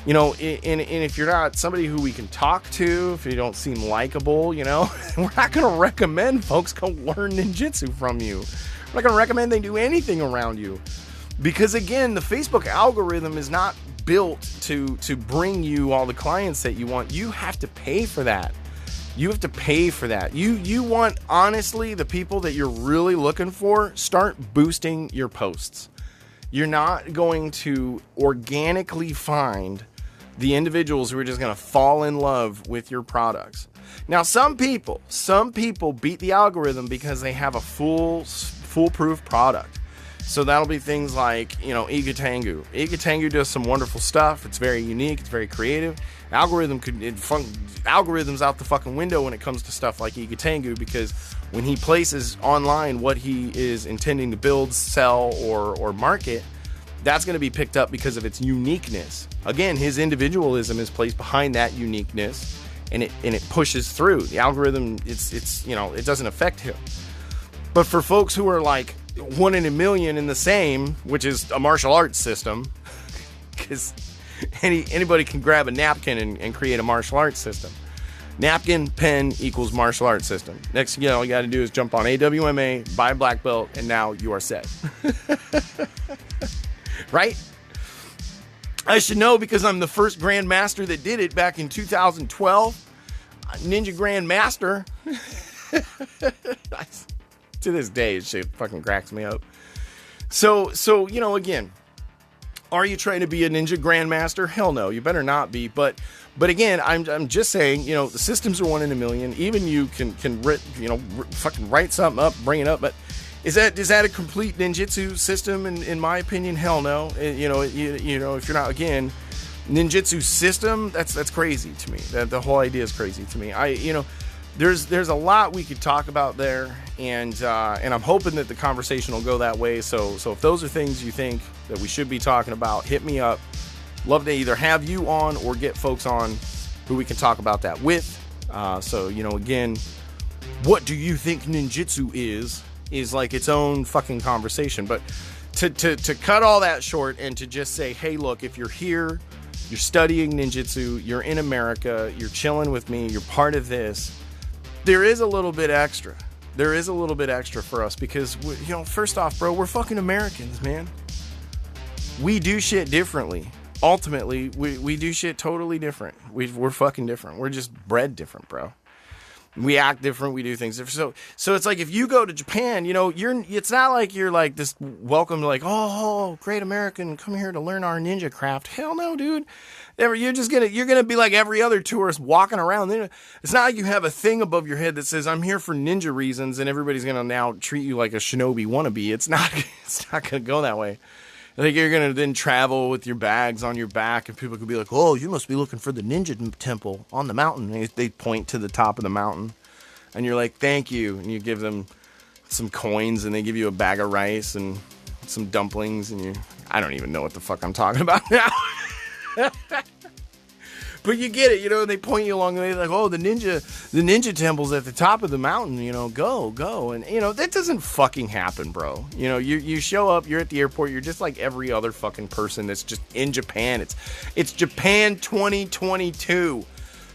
You know, and if you're not somebody who we can talk to, if you don't seem likable, you know, we're not going to recommend folks go learn ninjutsu from you. We're not going to recommend they do anything around you. Because, again, the Facebook algorithm is not built to bring you all the clients that you want. You have to pay for that. You have to pay for that. You want, honestly, the people that you're really looking for, start boosting your posts. You're not going to organically find the individuals who are just going to fall in love with your products. Now, some people beat the algorithm because they have a foolproof product. So that'll be things like, you know, Igatangu. Igatangu does some wonderful stuff. It's very unique. It's very creative. Algorithm's out the fucking window when it comes to stuff like Igatangu, because when he places online what he is intending to build, sell, or market, that's going to be picked up because of its uniqueness. Again, his individualism is placed behind that uniqueness, and it pushes through. The algorithm, it's you know, it doesn't affect him. But for folks who are like 1 in a million in the same, which is a martial arts system, because anybody can grab a napkin and create a martial arts system. Napkin, pen equals martial arts system. Next, you know, all you got to do is jump on AWMA, buy a black belt, and now you are set. Right? I should know because I'm the first Grandmaster that did it back in 2012. Ninja Grandmaster. To this day, it shit fucking cracks me up. So you know, again, are you trying to be a Ninja Grandmaster? Hell no, you better not be. But again, I'm just saying, you know, the systems are 1 in a million. Even you can fucking write something up, bring it up. But is that a complete ninjutsu system? In my opinion, hell no. You know, if you're not, again, ninjutsu system, that's crazy to me. That the whole idea is crazy to me. There's a lot we could talk about there, and I'm hoping that the conversation will go that way. So if those are things you think that we should be talking about, hit me up. Love to either have you on or get folks on who we can talk about that with. So, you know, again, what do you think ninjutsu is like its own fucking conversation. But to cut all that short and to just say, hey, look, if you're here, you're studying ninjutsu, you're in America, you're chilling with me, you're part of this, there is a little bit extra. There is a little bit extra for us because, you know, first off, bro, we're fucking Americans, man. We do shit differently. Ultimately, we do shit totally different. We're fucking different. We're just bred different, bro. We act different. We do things different. So it's like if you go to Japan, you know, it's not like you're like this welcome to like, oh, great American, come here to learn our ninja craft. Hell no, dude. You're gonna be like every other tourist walking around. It's not like you have a thing above your head that says I'm here for ninja reasons, and everybody's gonna now treat you like a shinobi wannabe. It's not gonna go that way. I think you're going to then travel with your bags on your back, and people could be like, oh, you must be looking for the ninja temple on the mountain. And they point to the top of the mountain, and you're like, thank you. And you give them some coins, and they give you a bag of rice and some dumplings, and I don't even know what the fuck I'm talking about now. But you get it, you know, they point you along the way, like, oh, the ninja temple's at the top of the mountain, you know, go. And, you know, that doesn't fucking happen, bro. You know, you show up, you're at the airport, you're just like every other fucking person that's just in Japan. It's Japan 2022.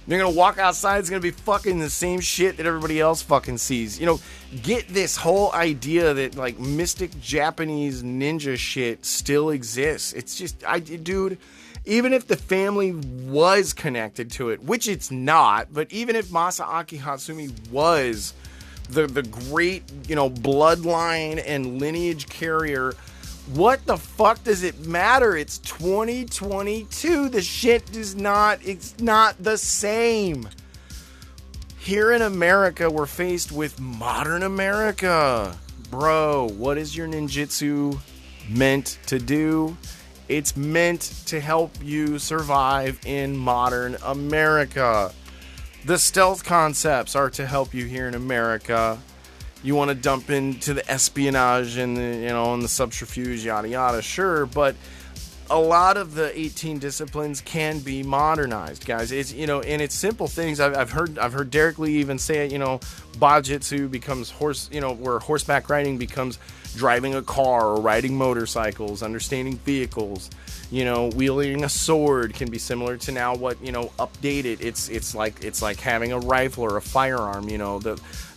You're gonna walk outside, it's gonna be fucking the same shit that everybody else fucking sees. You know, get this whole idea that, like, mystic Japanese ninja shit still exists. It's just, dude... Even if the family was connected to it, which it's not, but even if Masaaki Hatsumi was the great, you know, bloodline and lineage carrier, what the fuck does it matter? It's 2022. The shit it's not the same. Here in America, we're faced with modern America. Bro, what is your ninjutsu meant to do? It's meant to help you survive in modern America. The stealth concepts are to help you here in America. You want to dump into the espionage and the subterfuge, yada yada, sure, but a lot of the 18 disciplines can be modernized, guys. It's, you know, and it's simple things. I've heard Derek Lee even say it. You know, Bajitsu becomes where horseback riding becomes driving a car or riding motorcycles, understanding vehicles. You know, wielding a sword can be similar to now what, you know, updated. It's like having a rifle or a firearm. You know,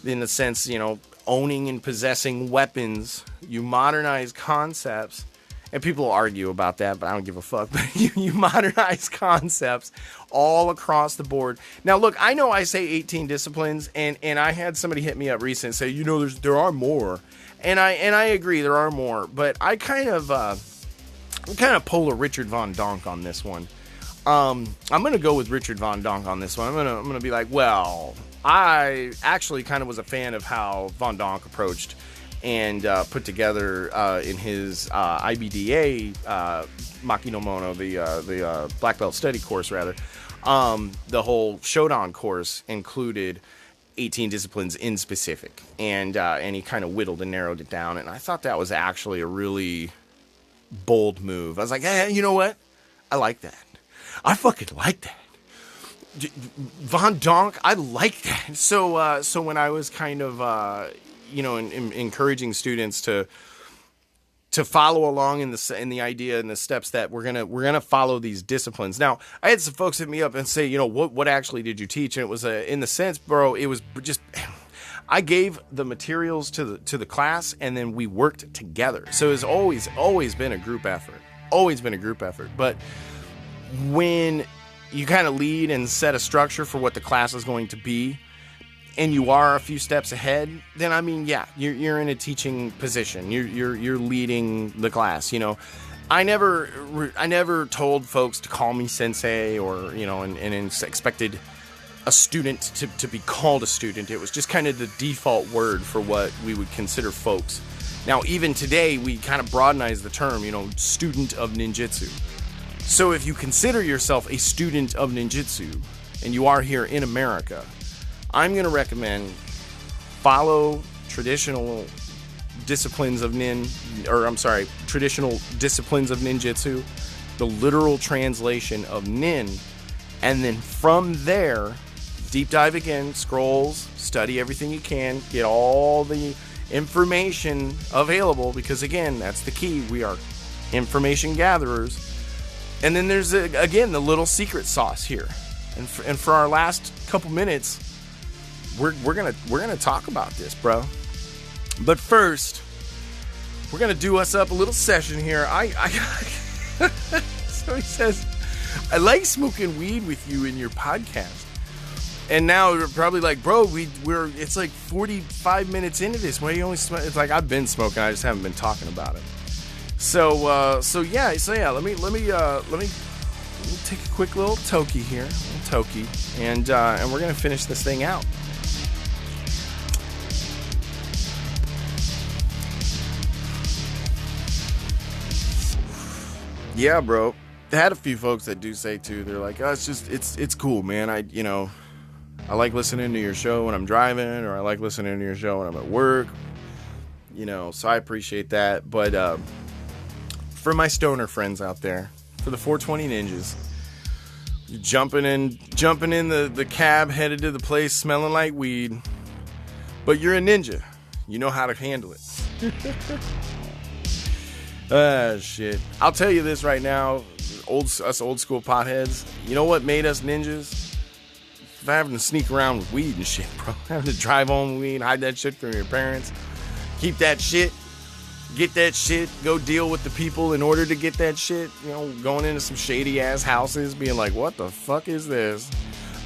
in the sense, you know, owning and possessing weapons. You modernize concepts. And people argue about that, but I don't give a fuck. But you modernize concepts all across the board. Now, look, I know I say 18 disciplines, and I had somebody hit me up recently and say, you know, there are more. And I agree, there are more. But I kind of pull a Richard Von Donk on this one. I'm going to go with Richard Von Donk on this one. I'm going to be like, well, I actually kind of was a fan of how Von Donk approached and put together in his IBDA Makinomono, the Black Belt Study course, rather. The whole Shodan course included 18 disciplines in specific, and he kind of whittled and narrowed it down, and I thought that was actually a really bold move. I was like, hey, you know what? I like that. I fucking like that. Von Donk, I like that. So when I was kind of, encouraging students to follow along in the idea and the steps that we're gonna follow these disciplines. Now, I had some folks hit me up and say, what actually did you teach? And it was in the sense, bro, it was just I gave the materials to the class, and then we worked together. So it's always been a group effort. Always been a group effort. But when you kind of lead and set a structure for what the class is going to be, and you are a few steps ahead, then I mean, yeah, you're in a teaching position. You're leading the class. I never told folks to call me sensei or and expected a student to be called a student. It was just kind of the default word for what we would consider folks. Now, even today, we kind of broadenize the term, student of ninjutsu. So if you consider yourself a student of ninjutsu and you are here in America, I'm going to recommend follow traditional disciplines of traditional disciplines of ninjutsu, the literal translation of nin, and then from there, deep dive again, scrolls, study everything you can, get all the information available, because again, that's the key. We are information gatherers. And then there's again the little secret sauce here, and for our last couple minutes, we're gonna talk about this, bro. But first, we're gonna do us up a little session here. So he says, I like smoking weed with you in your podcast. And now we're probably like, bro, it's like 45 minutes into this. Why do you only smoke? It's like I've been smoking, I just haven't been talking about it. So yeah. Let me take a quick little tokie here, and we're gonna finish this thing out. Yeah, bro. I had a few folks that do say too. They're like, oh, it's cool, man. I like listening to your show when I'm driving, or I like listening to your show when I'm at work. So I appreciate that. But for my stoner friends out there, for the 420 ninjas, jumping in the cab, headed to the place, smelling like weed, but you're a ninja. You know how to handle it. Shit. I'll tell you this right now, us old school potheads. You know what made us ninjas? Having to sneak around with weed and shit, bro. Having to drive home with weed, hide that shit from your parents, keep that shit, get that shit, go deal with the people in order to get that shit. Going into some shady ass houses, being like, what the fuck is this?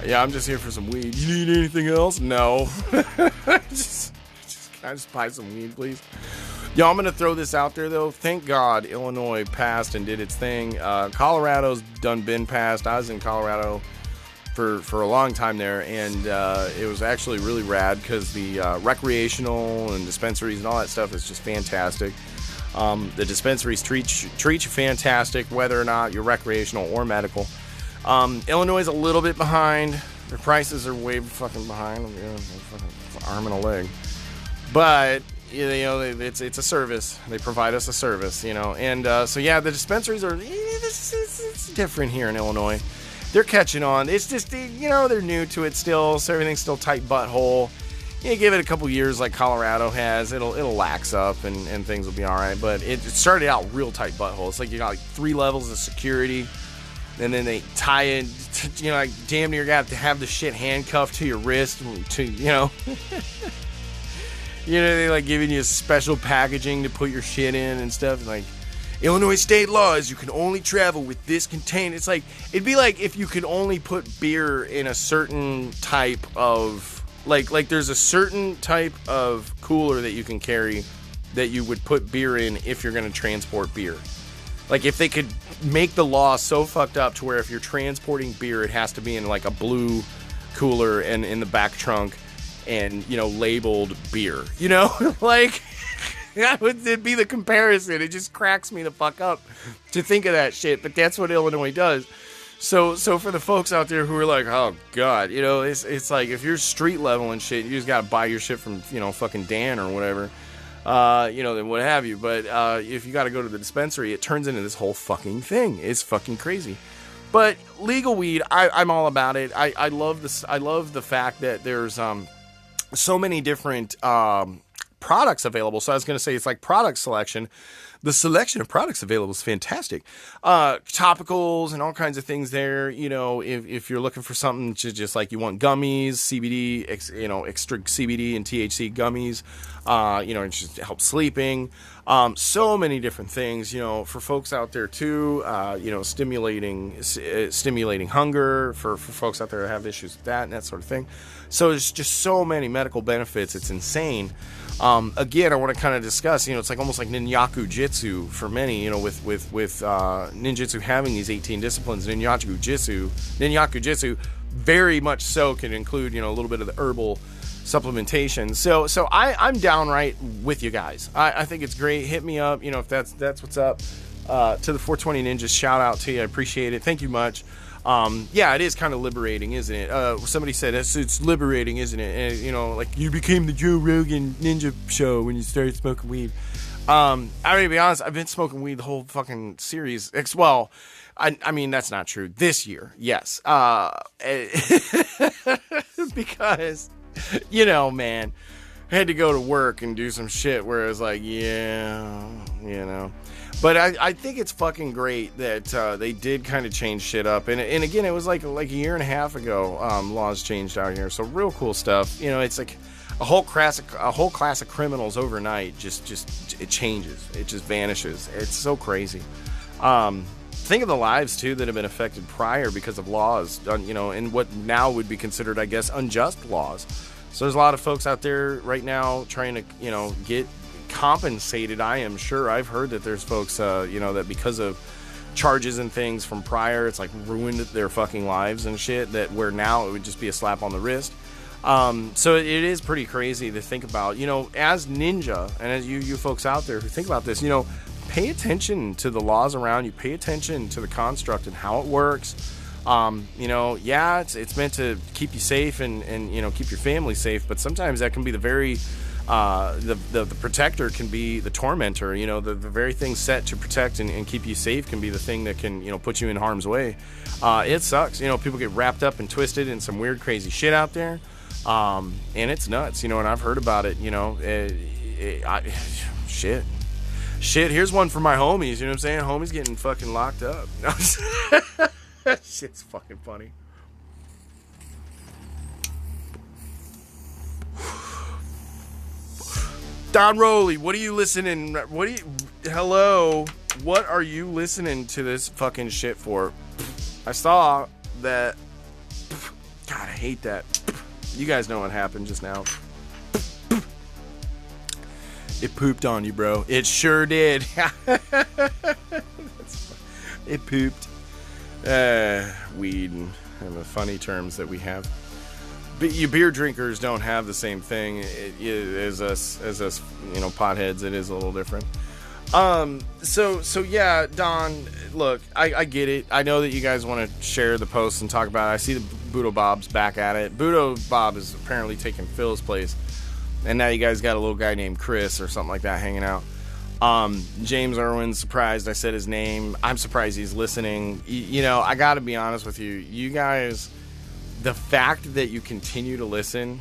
Yeah, I'm just here for some weed. You need anything else? No. just can I just buy some weed, please? Yo, I'm going to throw this out there, though. Thank God Illinois passed and did its thing. Colorado's been passed. I was in Colorado for a long time there, and it was actually really rad because the recreational and dispensaries and all that stuff is just fantastic. The dispensaries treat you fantastic, whether or not you're recreational or medical. Illinois is a little bit behind. Their prices are way fucking behind. Fucking arm and a leg. But it's a service. They provide us a service, And so yeah, the dispensaries are it's different here in Illinois. They're catching on. It's just, they're new to it still, so everything's still tight butthole. Give it a couple years like Colorado has, it'll lax up and things will be all right. But it started out real tight butthole. It's like you got like 3 levels of security, and then they tie it, like damn near got to have the shit handcuffed to your wrist, they like giving you special packaging to put your shit in and stuff, like. Illinois state law is you can only travel with this container. It's like, it'd be like if you could only put beer in a certain type of, like there's a certain type of cooler that you can carry that you would put beer in if you're going to transport beer. Like if they could make the law so fucked up to where if you're transporting beer, it has to be in like a blue cooler and in the back trunk and, labeled beer, like... That would be the comparison. It just cracks me the fuck up to think of that shit, but that's what Illinois does. So for the folks out there who are like, oh god, it's like if you're street level and shit, you just gotta buy your shit from fucking Dan or whatever. than what have you. But if you got to go to the dispensary, it turns into this whole fucking thing. It's fucking crazy. But legal weed, I'm all about it. I love this. I love the fact that there's so many different products available. So I was going to say it's like product selection. The selection of products available is fantastic. Topicals and all kinds of things there. If you're looking for something just like you want gummies, CBD, extra CBD and THC gummies, it just helps sleeping. So many different things, for folks out there too, stimulating hunger for folks out there that have issues with that and that sort of thing. So there's just so many medical benefits. It's insane. Again, I want to kind of discuss, it's like almost like ninjaku jitsu for many, with ninjutsu having these 18 disciplines. Ninjaku jitsu very much so can include, a little bit of the herbal supplementation. So I'm downright with you guys. I think it's great. Hit me up, if that's what's up. To the 420 Ninjas, shout out to you. I appreciate it. Thank you much. It is kind of liberating, isn't it? Somebody said it's liberating, isn't it? And, like you became the Joe Rogan Ninja show when you started smoking weed. I'm gonna be honest, I've been smoking weed the whole fucking series. Well, I mean, that's not true. This year, yes. Because, man, I had to go to work and do some shit where it was like, But I think it's fucking great that they did kind of change shit up. And again, it was like a year and a half ago, laws changed out here. So real cool stuff. It's like a whole class of criminals overnight. Just it changes. It just vanishes. It's so crazy. Think of the lives too that have been affected prior because of laws, and what now would be considered, I guess, unjust laws. So there's a lot of folks out there right now trying to, get compensated. I am sure I've heard that there's folks that because of charges and things from prior, it's like ruined their fucking lives and shit, that where now it would just be a slap on the wrist. So it is pretty crazy to think about, as ninja, and as you folks out there who think about this, pay attention to the laws around you, pay attention to the construct and how it works. It's meant to keep you safe and keep your family safe, but sometimes that can be the very the protector can be the tormentor. The very thing set to protect and keep you safe can be the thing that can put you in harm's way. It sucks. People get wrapped up and twisted in some weird crazy shit out there, and it's nuts. And I've heard about it. Shit, here's one for my homies. You know what I'm saying? Homies getting fucking locked up. Shit's fucking funny. Don Rowley, what are you listening? Hello? What are you listening to this fucking shit for? I saw that. God, I hate that. You guys know what happened just now. It pooped on you, bro. It sure did. It pooped. Weed and the funny terms that we have. But you beer drinkers don't have the same thing as us, potheads. It is a little different. So yeah, Don, look, I get it. I know that you guys want to share the posts and talk about it. I see the Budo Bob's back at it. Budo Bob is apparently taking Phil's place. And now you guys got a little guy named Chris or something like that hanging out. James Irwin's surprised I said his name. I'm surprised he's listening. I gotta be honest with you. You guys, the fact that you continue to listen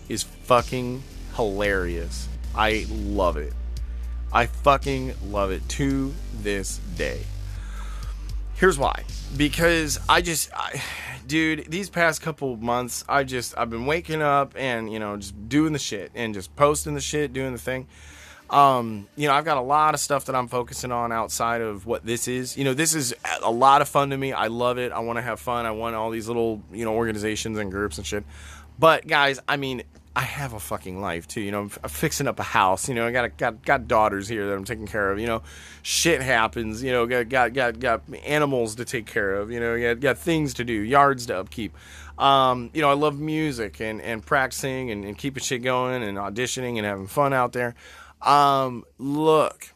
is fucking hilarious. I love it. I fucking love it to this day. Here's why. Because dude, these past couple months, I've been waking up and, just doing the shit and just posting the shit, doing the thing. I've got a lot of stuff that I'm focusing on outside of what this is. This is a lot of fun to me. I love it. I want to have fun. I want all these little, organizations and groups and shit. But guys, I have a fucking life too. I'm fixing up a house. I got daughters here that I'm taking care of. Shit happens. Got animals to take care of. Got things to do, yards to upkeep. I love music and practicing and keeping shit going and auditioning and having fun out there. Look,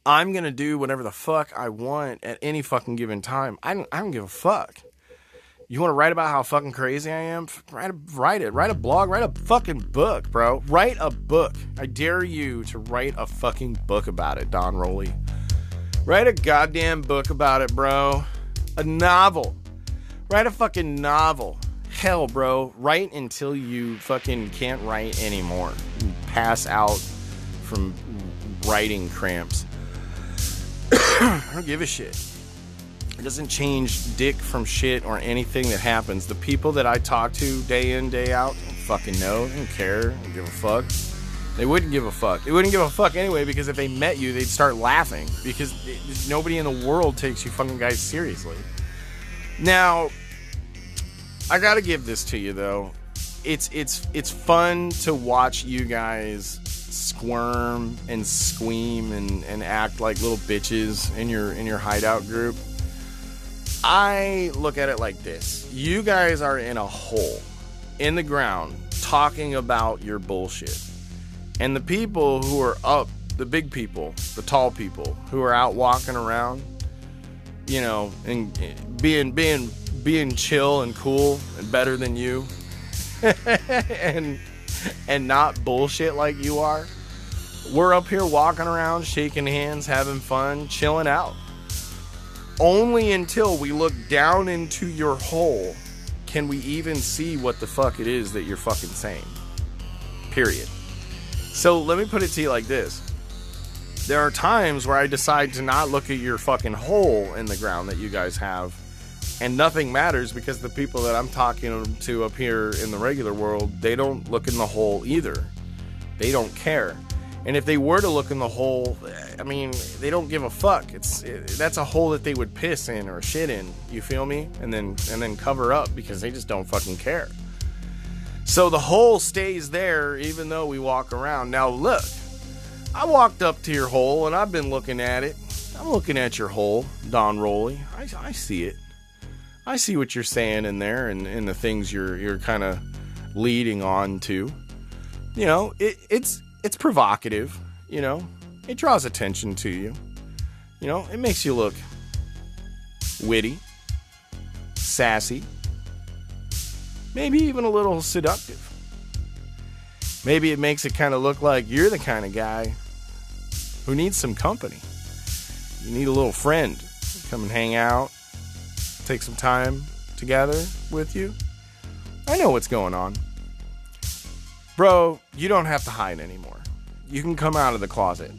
I'm gonna do whatever the fuck I want at any fucking given time. I don't give a fuck. You want to write about how fucking crazy I am? Write it. Write a blog. Write a fucking book, bro. Write a book. I dare you to write a fucking book about it, Don Rowley. Write a goddamn book about it, bro. A novel. Write a fucking novel. Hell, bro. Write until you fucking can't write anymore. You pass out from writing cramps. I don't give a shit. It doesn't change dick from shit or anything that happens. The people that I talk to day in, day out don't fucking know. They don't care. They don't give a fuck. They wouldn't give a fuck. They wouldn't give a fuck anyway, because if they met you, they'd start laughing, because nobody in the world takes you fucking guys seriously. Now, I gotta give this to you though. It's fun to watch you guys squirm and squeam and act like little bitches in your hideout group. I look at it like this. You guys are in a hole in the ground talking about your bullshit. And the people who are up, the big people, the tall people who are out walking around, you know, and being chill and cool and better than you and not bullshit like you are. We're up here walking around, shaking hands, having fun, chilling out. Only until we look down into your hole can we even see what the fuck it is that you're fucking saying. Period. So let me put it to you like this. There are times where I decide to not look at your fucking hole in the ground that you guys have, and nothing matters, because the people that I'm talking to up here in the regular world, they don't look in the hole either. They don't care. And if they were to look in the hole, I mean, they don't give a fuck. That's a hole that they would piss in or shit in, you feel me? And then cover up, because they just don't fucking care. So the hole stays there even though we walk around. Now look, I walked up to your hole and I've been looking at it. I'm looking at your hole, Don Rowley. I see it. I see what you're saying in there, and the things you're kind of leading on to. You know, it's provocative, you know. It draws attention to you. You know, it makes you look witty, sassy, maybe even a little seductive. Maybe it makes it kind of look like you're the kind of guy who needs some company. You need a little friend to come and hang out, take some time together with you. I know what's going on. Bro, you don't have to hide anymore. You can come out of the closet.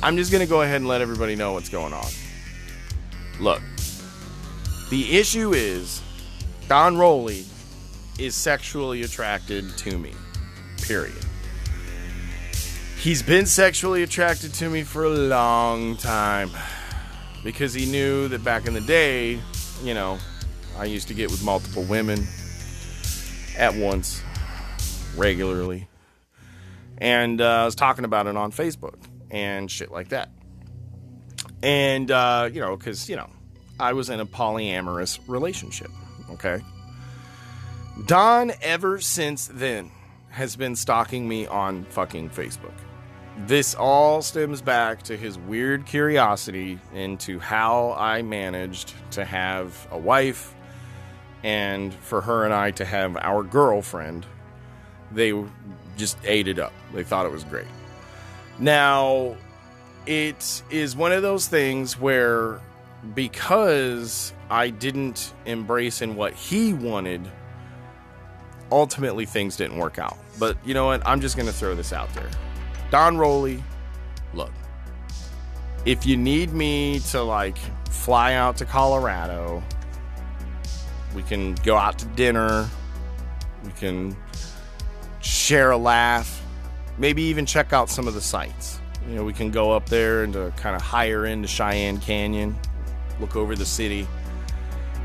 I'm just going to go ahead and let everybody know what's going on. Look, the issue is Don Rowley is sexually attracted to me. Period. He's been sexually attracted to me for a long time, because he knew that back in the day, you know, I used to get with multiple women at once, regularly. And I was talking about it on Facebook and shit like that. And, you know, because, you know, I was in a polyamorous relationship, okay? Don, ever since then, has been stalking me on fucking Facebook. This all stems back to his weird curiosity into how I managed to have a wife, and for her and I to have our girlfriend. They just ate it up. They thought it was great. Now, it is one of those things where, because I didn't embrace in what he wanted, ultimately things didn't work out. But you know what? I'm just going to throw this out there. Don Rowley, look, if you need me to, like, fly out to Colorado, we can go out to dinner, we can share a laugh, maybe even check out some of the sights. You know, we can go up there and to kind of higher into Cheyenne Canyon, look over the city,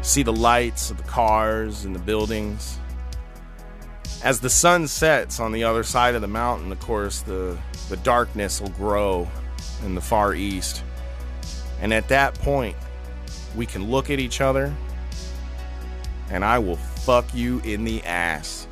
see the lights of the cars and the buildings. As the sun sets on the other side of the mountain, of course, the darkness will grow in the far east. And at that point, we can look at each other, and I will fuck you in the ass.